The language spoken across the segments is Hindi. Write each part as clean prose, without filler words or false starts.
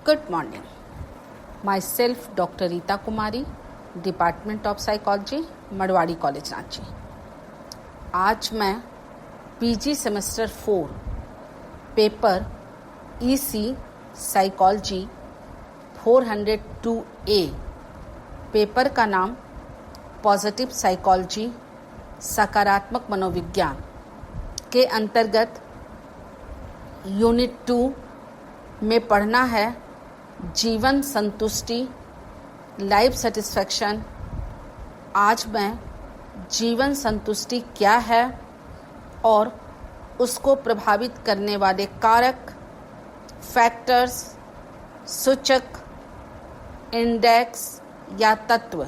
Good morning. Myself Dr. Rita Kumari, Department of Psychology, Marwari college Ranchi. आज मैं PG semester 4 paper EC psychology 402A paper का नाम पॉजिटिव साइकोलॉजी सकारात्मक मनोविज्ञान के अंतर्गत यूनिट 2 में पढ़ना है जीवन संतुष्टि, लाइफ सेटिस्फैक्शन। आज मैं जीवन संतुष्टि क्या है और उसको प्रभावित करने वाले कारक, फैक्टर्स, सूचक, इंडेक्स या तत्व,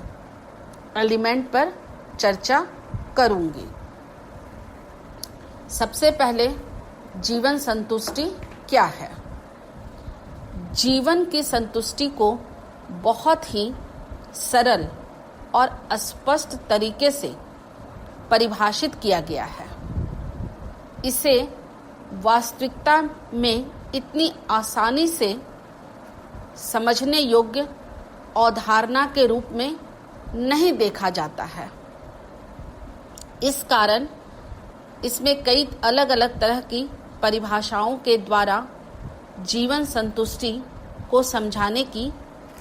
एलिमेंट पर चर्चा करूंगी। सबसे पहले जीवन संतुष्टि क्या है? जीवन की संतुष्टि को बहुत ही सरल और स्पष्ट तरीके से परिभाषित किया गया है। इसे वास्तविकता में इतनी आसानी से समझने योग्य अवधारणा के रूप में नहीं देखा जाता है। इस कारण इसमें कई अलग अलग तरह की परिभाषाओं के द्वारा जीवन संतुष्टि को समझाने की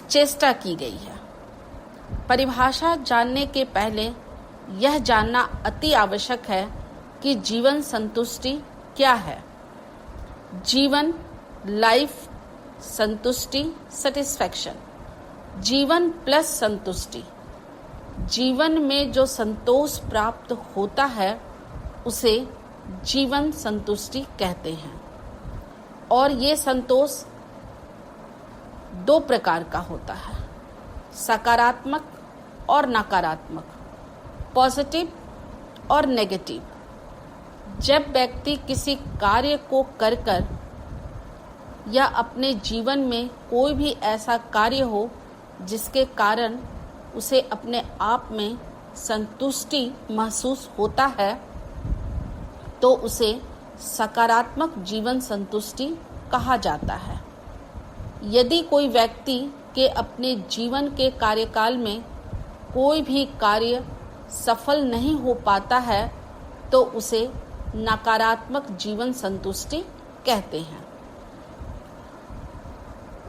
चेष्टा की गई है। परिभाषा जानने के पहले यह जानना अति आवश्यक है कि जीवन संतुष्टि क्या है। जीवन, लाइफ, संतुष्टि, सेटिस्फैक्शन। जीवन प्लस संतुष्टि। जीवन में जो संतोष प्राप्त होता है उसे जीवन संतुष्टि कहते हैं। और ये संतोष 2 प्रकार का होता है, सकारात्मक और नकारात्मक, पॉजिटिव और नेगेटिव। जब व्यक्ति किसी कार्य को कर या अपने जीवन में कोई भी ऐसा कार्य हो जिसके कारण उसे अपने आप में संतुष्टि महसूस होता है तो उसे सकारात्मक जीवन संतुष्टि कहा जाता है। यदि कोई व्यक्ति के अपने जीवन के कार्यकाल में कोई भी कार्य सफल नहीं हो पाता है तो उसे नकारात्मक जीवन संतुष्टि कहते हैं।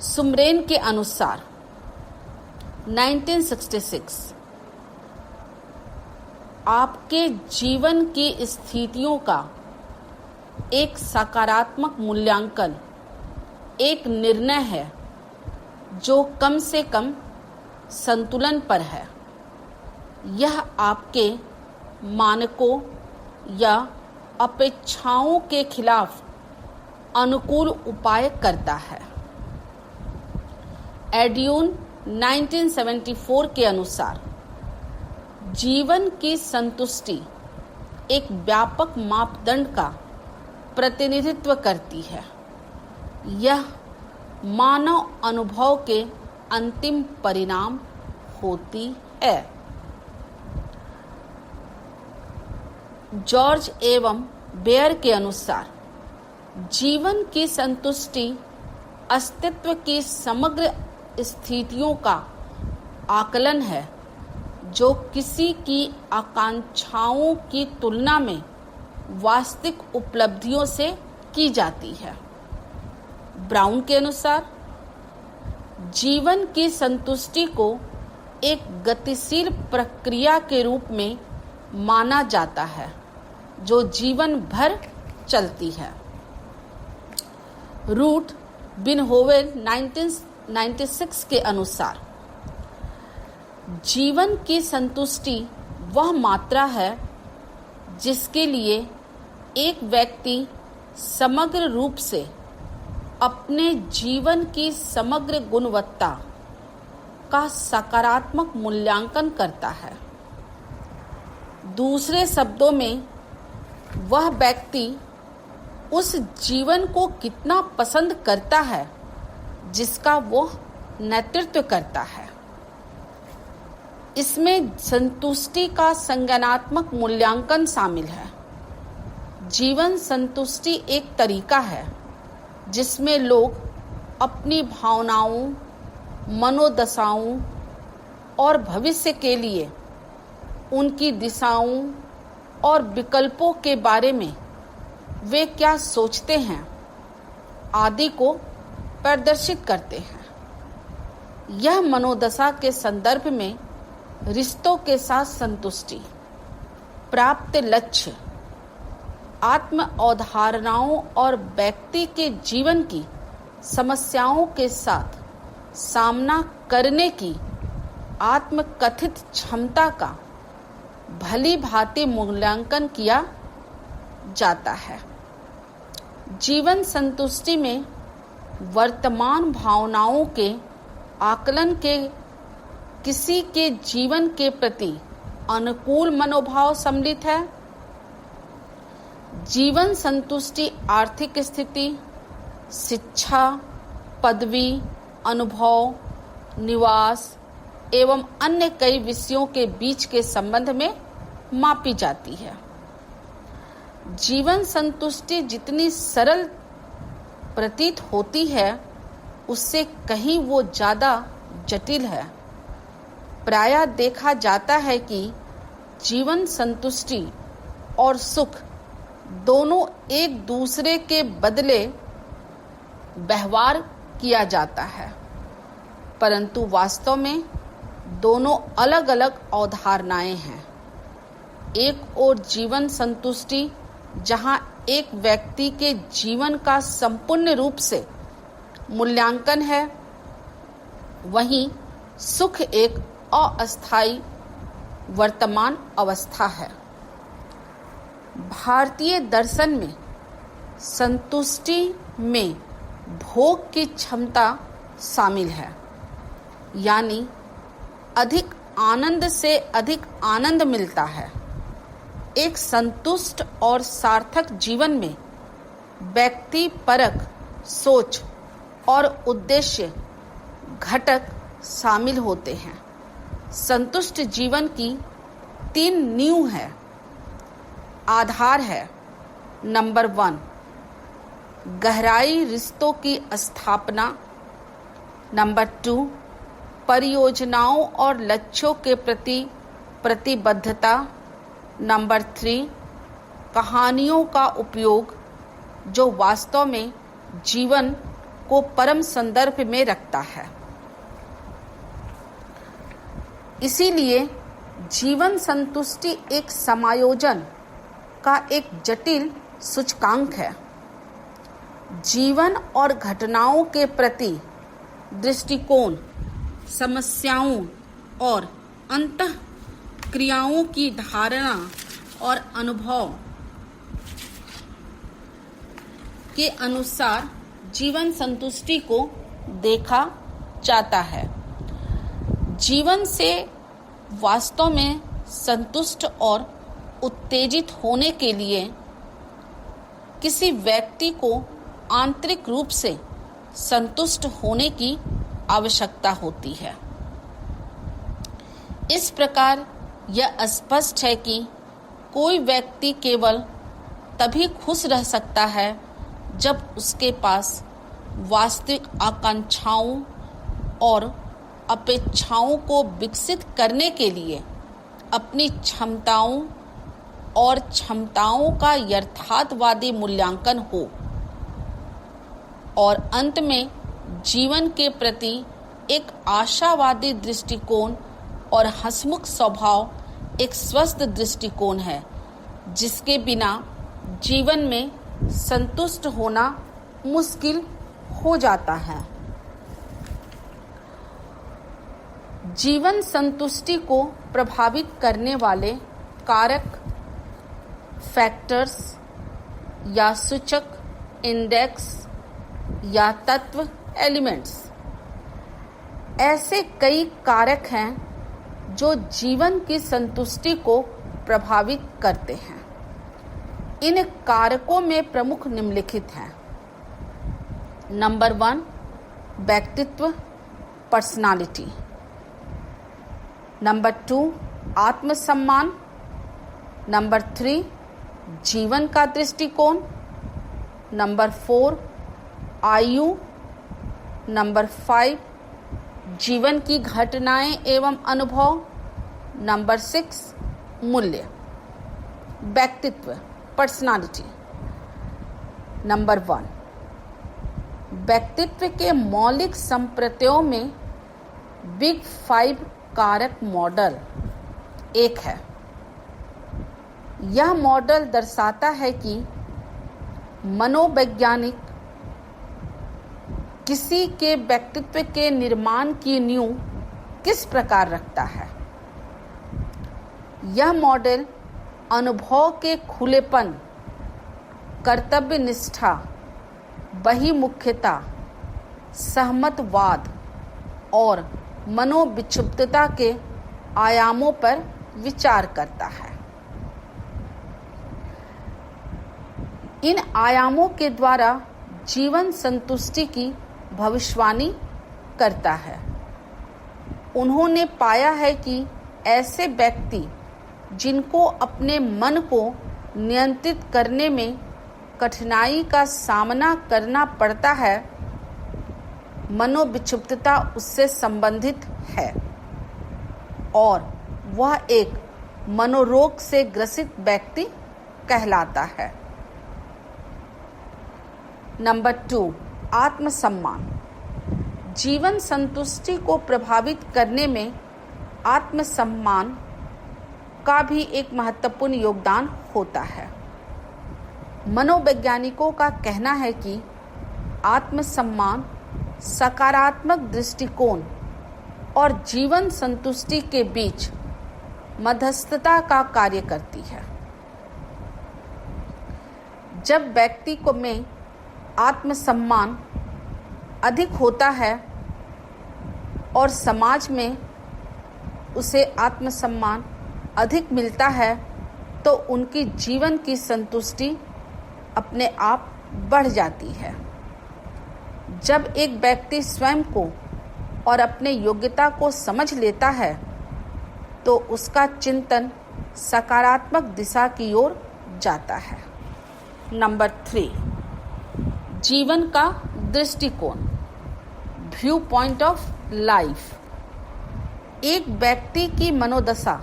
सुमरेन के अनुसार 1966 आपके जीवन की स्थितियों का एक सकारात्मक मूल्यांकन एक निर्णय है जो कम से कम संतुलन पर है। यह आपके मानकों या अपेक्षाओं के खिलाफ अनुकूल उपाय करता है। एड्यून 1974 के अनुसार जीवन की संतुष्टि एक व्यापक मापदंड का प्रतिनिधित्व करती है। यह मानव अनुभव के अंतिम परिणाम होती है। जॉर्ज एवं बेयर के अनुसार जीवन की संतुष्टि अस्तित्व की समग्र स्थितियों का आकलन है जो किसी की आकांक्षाओं की तुलना में वास्तविक उपलब्धियों से की जाती है। ब्राउन के अनुसार जीवन की संतुष्टि को एक गतिशील प्रक्रिया के रूप में माना जाता है जो जीवन भर चलती है। रूट बिनहोवेन 1996 के अनुसार जीवन की संतुष्टि वह मात्रा है जिसके लिए एक व्यक्ति समग्र रूप से अपने जीवन की समग्र गुणवत्ता का सकारात्मक मूल्यांकन करता है। दूसरे शब्दों में वह व्यक्ति उस जीवन को कितना पसंद करता है जिसका वो नेतृत्व करता है। इसमें संतुष्टि का संज्ञानात्मक मूल्यांकन शामिल है। जीवन संतुष्टि एक तरीका है जिसमें लोग अपनी भावनाओं, मनोदशाओं और भविष्य के लिए उनकी दिशाओं और विकल्पों के बारे में वे क्या सोचते हैं आदि को प्रदर्शित करते हैं। यह मनोदशा के संदर्भ में रिश्तों के साथ संतुष्टि, प्राप्त लक्ष्य, आत्म अवधारणाओं और व्यक्ति के जीवन की समस्याओं के साथ सामना करने की आत्मकथित क्षमता का भली भांति मूल्यांकन किया जाता है। जीवन संतुष्टि में वर्तमान भावनाओं के आकलन के किसी के जीवन के प्रति अनुकूल मनोभाव सम्मिलित है। जीवन संतुष्टि आर्थिक स्थिति, शिक्षा, पदवी, अनुभव, निवास एवं अन्य कई विषयों के बीच के संबंध में मापी जाती है। जीवन संतुष्टि जितनी सरल प्रतीत होती है उससे कहीं वो ज़्यादा जटिल है। प्रायः देखा जाता है कि जीवन संतुष्टि और सुख दोनों एक दूसरे के बदले व्यवहार किया जाता है, परंतु वास्तव में दोनों अलग अलग अवधारणाएं हैं। एक ओर जीवन संतुष्टि जहां एक व्यक्ति के जीवन का संपूर्ण रूप से मूल्यांकन है, वहीं सुख एक अस्थायी वर्तमान अवस्था है। भारतीय दर्शन में संतुष्टि में भोग की क्षमता शामिल है, यानी अधिक आनंद से अधिक आनंद मिलता है। एक संतुष्ट और सार्थक जीवन में व्यक्ति परक सोच और उद्देश्य घटक शामिल होते हैं। संतुष्ट जीवन की 3 नींव है, आधार है। नंबर 1, गहराई रिश्तों की स्थापना। नंबर 2, परियोजनाओं और लक्ष्यों के प्रति प्रतिबद्धता। नंबर 3, कहानियों का उपयोग जो वास्तव में जीवन को परम संदर्भ में रखता है। इसीलिए जीवन संतुष्टि एक समायोजन का एक जटिल सूचकांक है। जीवन और घटनाओं के प्रति दृष्टिकोण, समस्याओं और अंतःक्रियाओं की धारणा और अनुभव के अनुसार जीवन संतुष्टि को देखा जाता है। जीवन से वास्तव में संतुष्ट और उत्तेजित होने के लिए किसी व्यक्ति को आंतरिक रूप से संतुष्ट होने की आवश्यकता होती है। इस प्रकार यह स्पष्ट है कि कोई व्यक्ति केवल तभी खुश रह सकता है जब उसके पास वास्तविक आकांक्षाओं और अपेक्षाओं को विकसित करने के लिए अपनी क्षमताओं और क्षमताओं का यथार्थवादी मूल्यांकन हो और अंत में जीवन के प्रति एक आशावादी दृष्टिकोण और हंसमुख स्वभाव एक स्वस्थ दृष्टिकोण है, जिसके बिना जीवन में संतुष्ट होना मुश्किल हो जाता है। जीवन संतुष्टि को प्रभावित करने वाले कारक, फैक्टर्स या सूचक, इंडेक्स या तत्व, एलिमेंट्स, ऐसे कई कारक हैं जो जीवन की संतुष्टि को प्रभावित करते हैं। इन कारकों में प्रमुख निम्नलिखित हैं। नंबर 1, व्यक्तित्व, पर्सनालिटी। नंबर 2, आत्मसम्मान। नंबर 3, जीवन का दृष्टिकोण। नंबर 4, आयु। नंबर 5 जीवन की घटनाएं एवं अनुभव। नंबर 6 मूल्य, व्यक्तित्व, पर्सनालिटी। नंबर 1 व्यक्तित्व के मौलिक संप्रत्ययों में बिग 5 कारक मॉडल एक है। यह मॉडल दर्शाता है कि मनोवैज्ञानिक किसी के व्यक्तित्व के निर्माण की नींव किस प्रकार रखता है। यह मॉडल अनुभव के खुलेपन, कर्तव्य निष्ठा, बहिमुख्यता, सहमतवाद और मनोविक्षिप्तता के आयामों पर विचार करता है। इन आयामों के द्वारा जीवन संतुष्टि की भविष्यवाणी करता है। उन्होंने पाया है कि ऐसे व्यक्ति जिनको अपने मन को नियंत्रित करने में कठिनाई का सामना करना पड़ता है, मनोविक्षिप्तता उससे संबंधित है और वह एक मनोरोग से ग्रसित व्यक्ति कहलाता है। नंबर 2 आत्मसम्मान। जीवन संतुष्टि को प्रभावित करने में आत्मसम्मान का भी एक महत्वपूर्ण योगदान होता है। मनोवैज्ञानिकों का कहना है कि आत्मसम्मान सकारात्मक दृष्टिकोण और जीवन संतुष्टि के बीच मध्यस्थता का कार्य करती है। जब व्यक्ति को में आत्मसम्मान अधिक होता है और समाज में उसे आत्मसम्मान अधिक मिलता है, तो उनकी जीवन की संतुष्टि अपने आप बढ़ जाती है। जब एक व्यक्ति स्वयं को और अपने योग्यता को समझ लेता है, तो उसका चिंतन सकारात्मक दिशा की ओर जाता है। नंबर 3 जीवन का दृष्टिकोण, व्यू पॉइंट ऑफ लाइफ। एक व्यक्ति की मनोदशा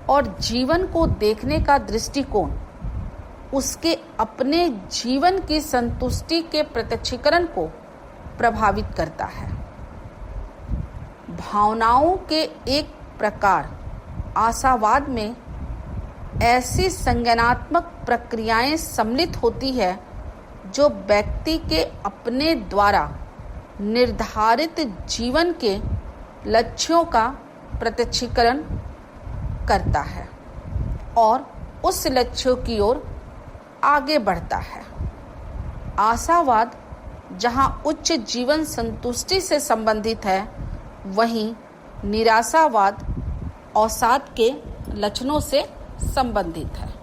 और जीवन को देखने का दृष्टिकोण उसके अपने जीवन की संतुष्टि के प्रत्यक्षीकरण को प्रभावित करता है। भावनाओं के एक प्रकार आशावाद में ऐसी संज्ञानात्मक प्रक्रियाएं सम्मिलित होती है जो व्यक्ति के अपने द्वारा निर्धारित जीवन के लक्ष्यों का प्रत्यक्षीकरण करता है और उस लक्ष्यों की ओर आगे बढ़ता है। आशावाद जहां उच्च जीवन संतुष्टि से संबंधित है, वहीं निराशावाद अवसाद के लक्षणों से संबंधित है।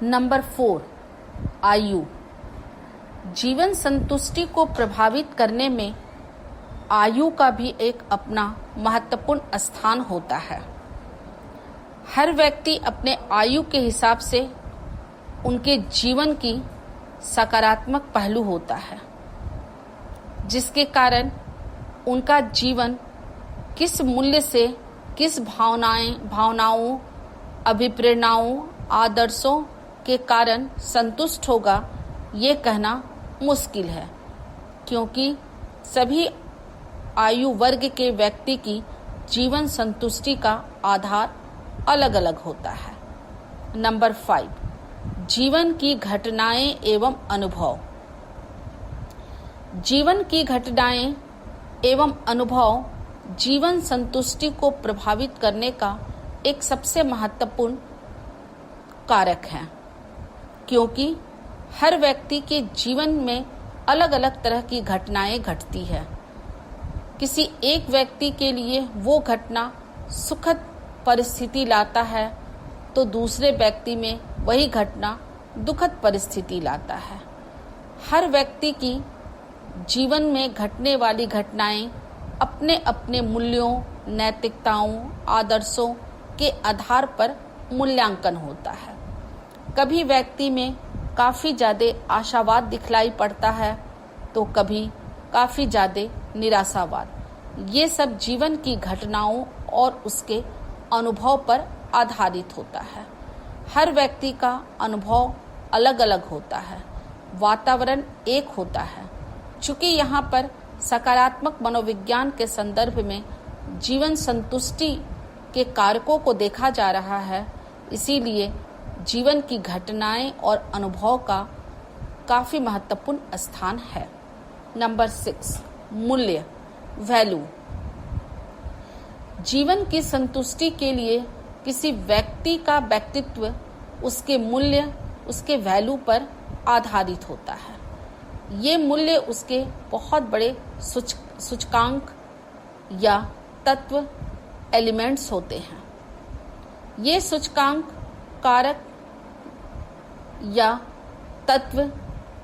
नंबर 4 आयु। जीवन संतुष्टि को प्रभावित करने में आयु का भी एक अपना महत्वपूर्ण स्थान होता है। हर व्यक्ति अपने आयु के हिसाब से उनके जीवन की सकारात्मक पहलू होता है, जिसके कारण उनका जीवन किस मूल्य से, किस भावनाओं, अभिप्रेरणाओं, आदर्शों के कारण संतुष्ट होगा, ये कहना मुश्किल है, क्योंकि सभी आयु वर्ग के व्यक्ति की जीवन संतुष्टि का आधार अलग अलग होता है। नंबर 5 जीवन की घटनाएं एवं अनुभव। जीवन की घटनाएं एवं अनुभव जीवन संतुष्टि को प्रभावित करने का एक सबसे महत्वपूर्ण कारक है, क्योंकि हर व्यक्ति के जीवन में अलग अलग तरह की घटनाएं घटती है। किसी एक व्यक्ति के लिए वो घटना सुखद परिस्थिति लाता है, तो दूसरे व्यक्ति में वही घटना दुखद परिस्थिति लाता है। हर व्यक्ति की जीवन में घटने वाली घटनाएं अपने अपने मूल्यों, नैतिकताओं, आदर्शों के आधार पर मूल्यांकन होता है। कभी व्यक्ति में काफ़ी ज़्यादा आशावाद दिखलाई पड़ता है, तो कभी काफ़ी ज़्यादा निराशावाद। ये सब जीवन की घटनाओं और उसके अनुभव पर आधारित होता है। हर व्यक्ति का अनुभव अलग अलग होता है, वातावरण एक होता है। चूँकि यहाँ पर सकारात्मक मनोविज्ञान के संदर्भ में जीवन संतुष्टि के कारकों को देखा जा रहा है, इसीलिए जीवन की घटनाएं और अनुभव का काफ़ी महत्वपूर्ण स्थान है। नंबर 6, मूल्य, वैल्यू। जीवन की संतुष्टि के लिए किसी व्यक्ति का व्यक्तित्व उसके मूल्य, उसके वैल्यू पर आधारित होता है। ये मूल्य उसके बहुत बड़े सूचकांक या तत्व, एलिमेंट्स होते हैं। ये सूचकांक, कारक या तत्व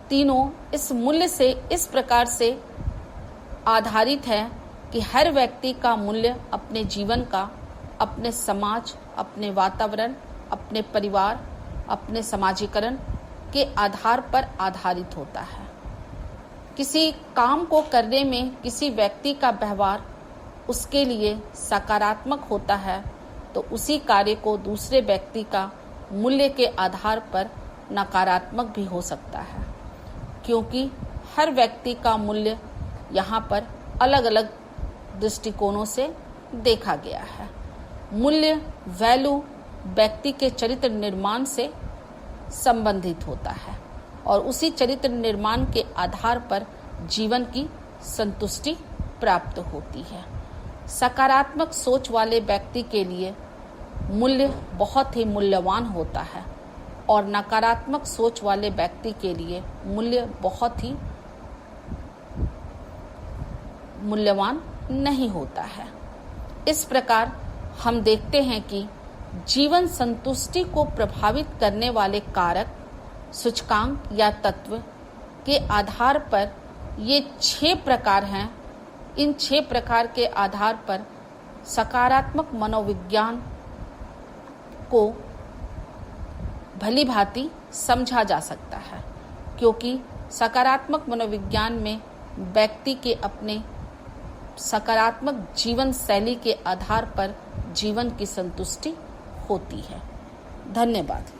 तीनों इस मूल्य से इस प्रकार से आधारित है कि हर व्यक्ति का मूल्य अपने जीवन का, अपने समाज, अपने वातावरण, अपने परिवार, अपने समाजीकरण के आधार पर आधारित होता है। किसी काम को करने में किसी व्यक्ति का व्यवहार उसके लिए सकारात्मक होता है तो उसी कार्य को दूसरे व्यक्ति का मूल्य के आधार पर नकारात्मक भी हो सकता है, क्योंकि हर व्यक्ति का मूल्य यहाँ पर अलग अलग दृष्टिकोणों से देखा गया है। मूल्य, वैल्यू व्यक्ति के चरित्र निर्माण से संबंधित होता है और उसी चरित्र निर्माण के आधार पर जीवन की संतुष्टि प्राप्त होती है। सकारात्मक सोच वाले व्यक्ति के लिए मूल्य बहुत ही मूल्यवान होता है और नकारात्मक सोच वाले व्यक्ति के लिए मूल्य बहुत ही मूल्यवान नहीं होता है। इस प्रकार हम देखते हैं कि जीवन संतुष्टि को प्रभावित करने वाले कारक, सूचकांक या तत्व के आधार पर ये 6 प्रकार हैं। इन 6 प्रकार के आधार पर सकारात्मक मनोविज्ञान को भली भांति समझा जा सकता है, क्योंकि सकारात्मक मनोविज्ञान में व्यक्ति के अपने सकारात्मक जीवन शैली के आधार पर जीवन की संतुष्टि होती है। धन्यवाद।